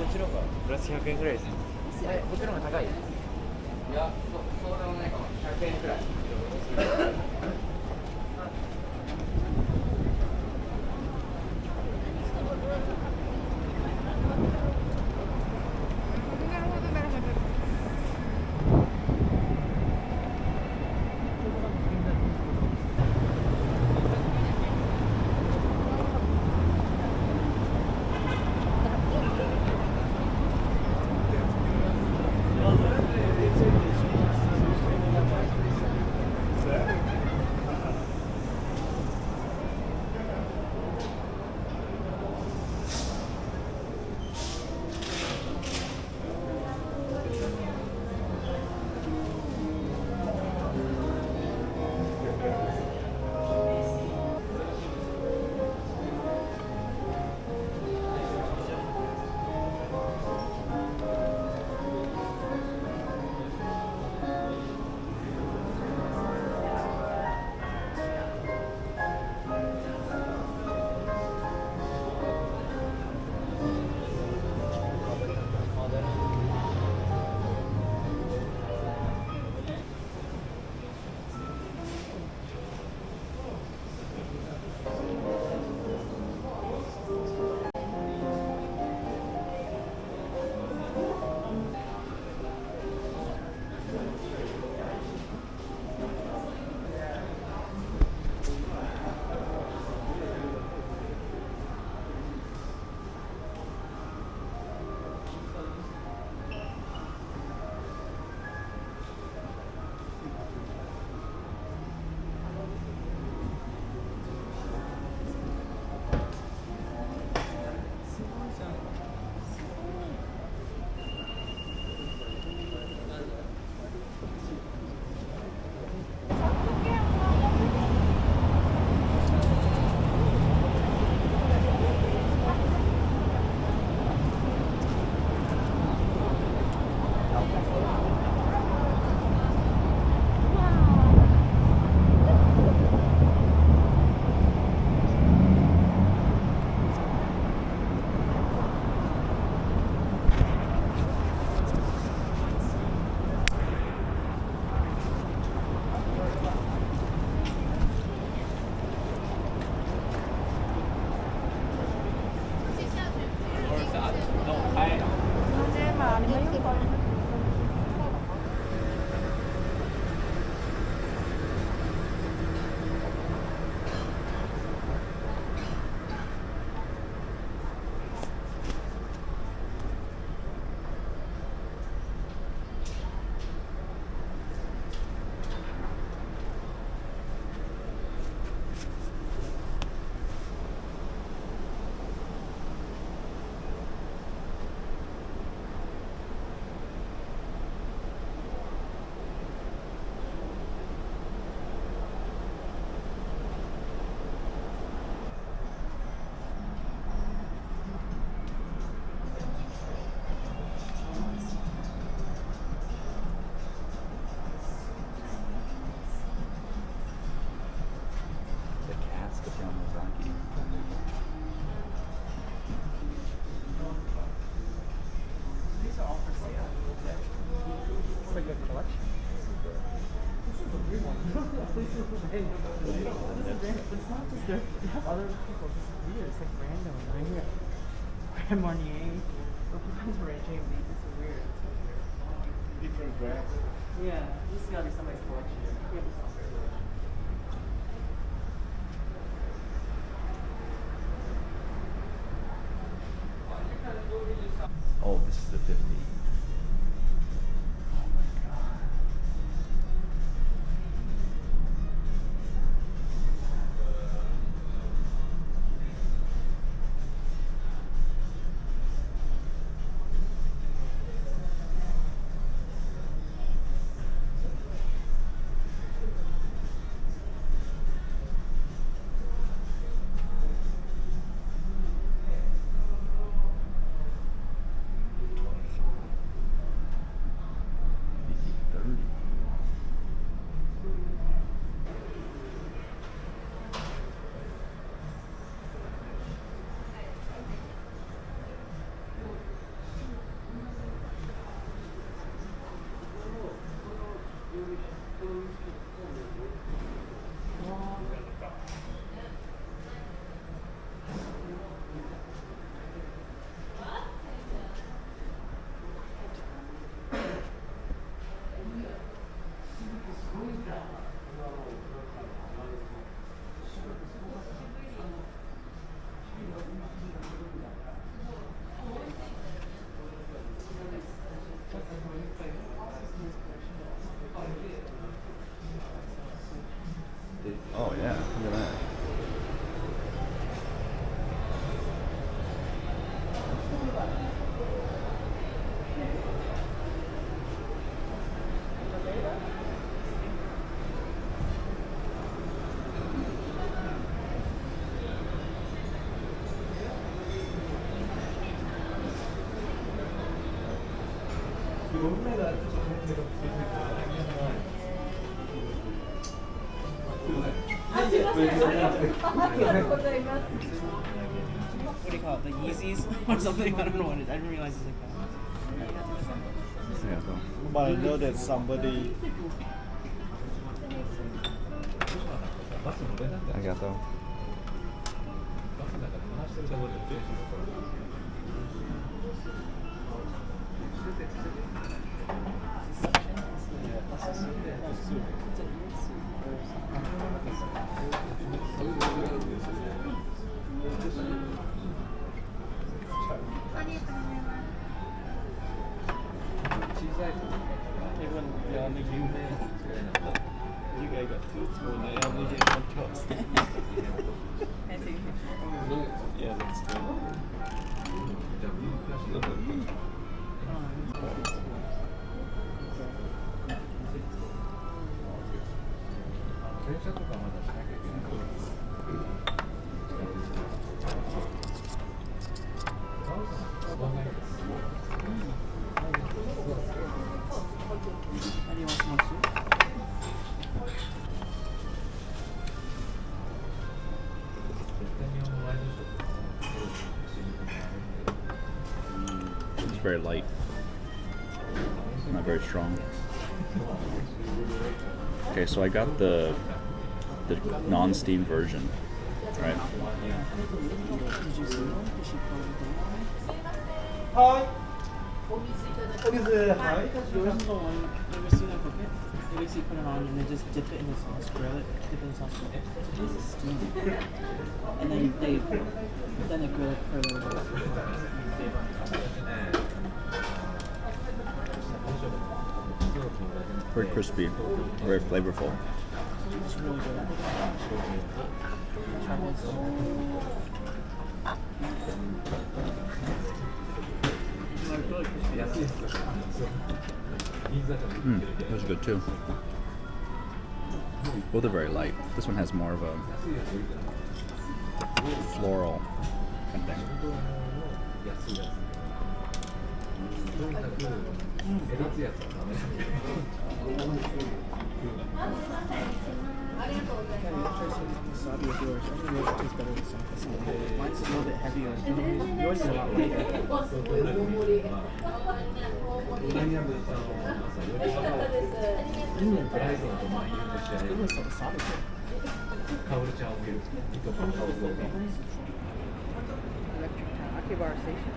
ちの方がプラス100円くらいですね。僕の方が高い。いや、そうでもないかも。100円くらい。Marnier. Sometimes Ray James. This is weird. Different brands. Yeah, this has got to be somebody's collection. Yeah. Oh, this is the 50. Oh my god. What do you call it? The Yeezys or something? I don't know what it is. I didn't realize it's like that. But I know that somebody. ありがとう。Even the only you guys got two spoons. I only get one toast. Yeah, that's good. How do you want some more soup? It's very light. Not very strong. Okay, so I got the non-steam version, right? Did you see one? Did she close it down? Hi. What is it? Hi. Yours is the one. You ever seen them cook it? They basically put it on and they just dip it in the sauce, grill it, dip it in the sauce, grill it. So this is steam. And then they grill it for a little bit. Very crispy, very flavorful. It's really good. Try this. Like really crispy. Those are good too. Both are very light. This one has more of a floral kind of thing. Wasabi of yours. I think yours tastes better than some. Mine's a little bit heavier. Yours is a lot lighter. It's good with some wasabi. Electric town. Akihabara Station.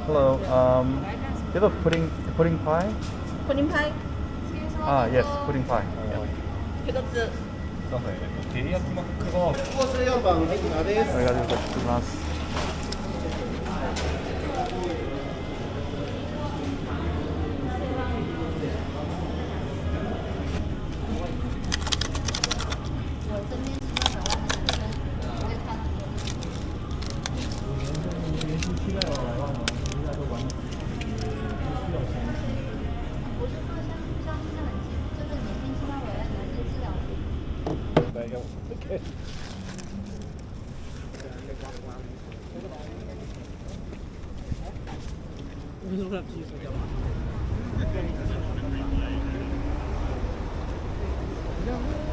Hello. You have a pudding pie? pudding pie Ah, yes, pudding pie. Yeah. 一つ コース4番、はい、今です。ありがとうございます。We don't have to use like a